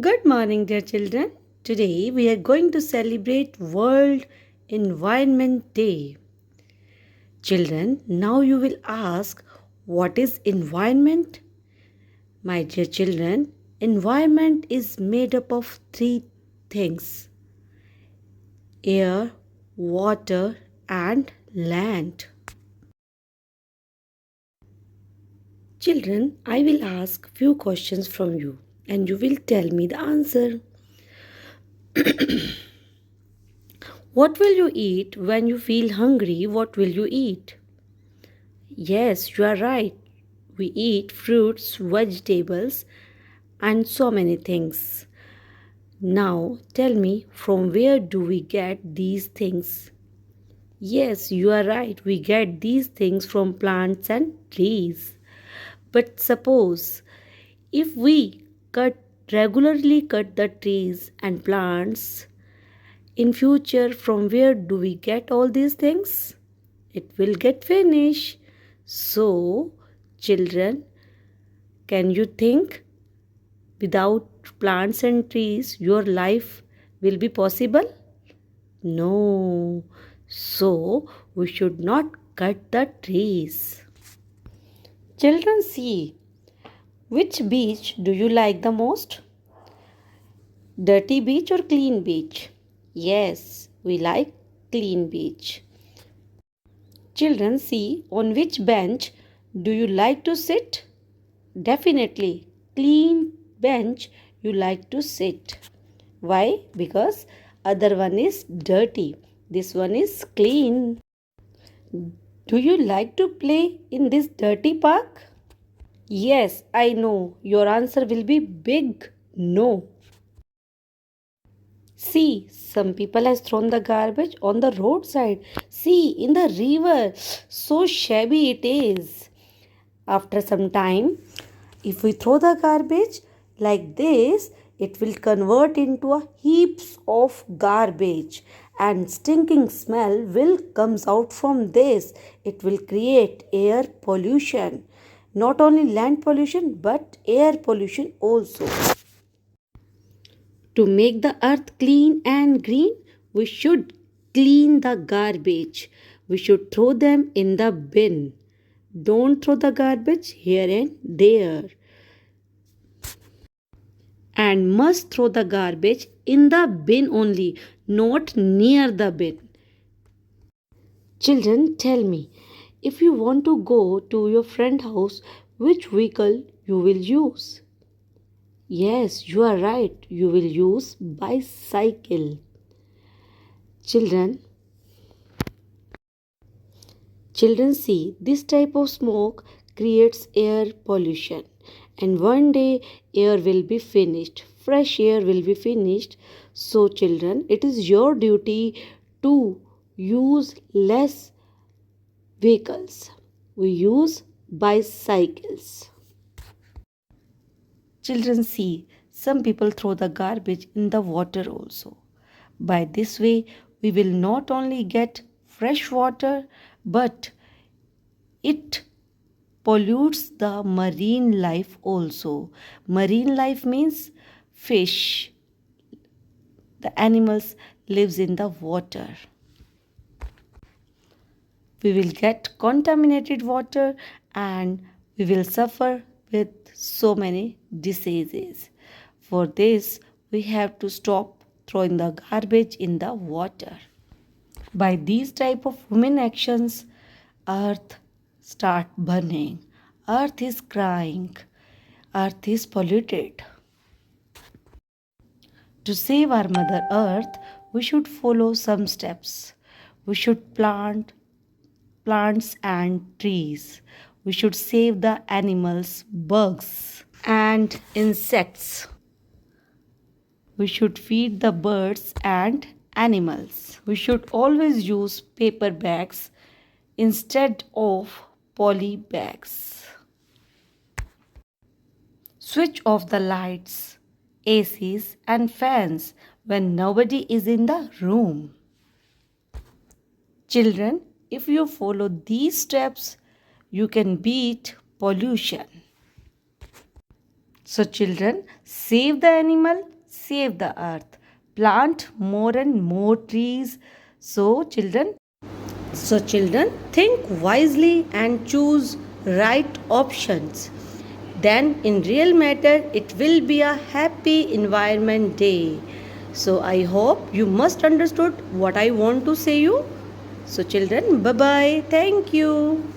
Good morning, dear children. Today we are going to celebrate World Environment Day. Children, now you will ask, what is environment? My dear children, environment is made up of three things: air, water, and land. Children, I will ask few questions from you and you will tell me the answer. What will you eat when you feel hungry? What will you eat? Yes, you are right. We eat fruits, vegetables, and so many things. Now, tell me, from where do we get these things? Yes, you are right. We get these things from plants and trees. But suppose if we cut regularly cut the trees and plants, in future from where do we get all these things? It will get finished. So, children, can you think without plants and trees your life will be possible? No. So, we should not cut the trees. Children, see, which beach do you like the most? Dirty beach or clean beach? Yes, we like clean beach. Children, see, on which bench do you like to sit? Definitely, clean bench you like to sit. Why? Because other one is dirty. This one is clean. Do you like to play in this dirty park? Yes, I know. Your answer will be big no. See, some people has thrown the garbage on the roadside. See, in the river. So shabby it is. After some time, if we throw the garbage like this, it will convert into a heaps of garbage and stinking smell will comes out from this. It will create air pollution. Not only land pollution but air pollution also. To make the earth clean and green, we should clean the garbage. We should throw them in the bin. Don't throw the garbage here and there. And must throw the garbage in the bin only, not near the bin. Children, tell me, if you want to go to your friend house, which vehicle you will use? Yes, you are right. You will use bicycle. Children, Children see this type of smoke creates air pollution, and one day air will be finished, fresh air will be finished. So, children, it is your duty to use less vehicles. We use bicycles. Children see some people throw the garbage in the water also. By this way, we will not only get fresh water but it pollutes the marine life also. Marine life means fish. The animals lives in the water. We will get contaminated water and we will suffer with so many diseases. For this, we have to stop throwing the garbage in the water. By these type of human actions, earth start burning. Earth is crying. Earth is polluted. To save our Mother Earth, we should follow some steps. We should plant plants and trees. We should save the animals, bugs, and insects. We should feed the birds and animals. We should always use paper bags instead of poly bags. Switch off the lights, ACs, and fans when nobody is in the room. Children, if you follow these steps, you can beat pollution. So, children, save the animal, save the earth. Plant more and more trees. So children, think wisely and choose right options. Then, in real matter, it will be a happy environment day. So, I hope you must understood what I want to say you. So, children, bye bye. Thank you.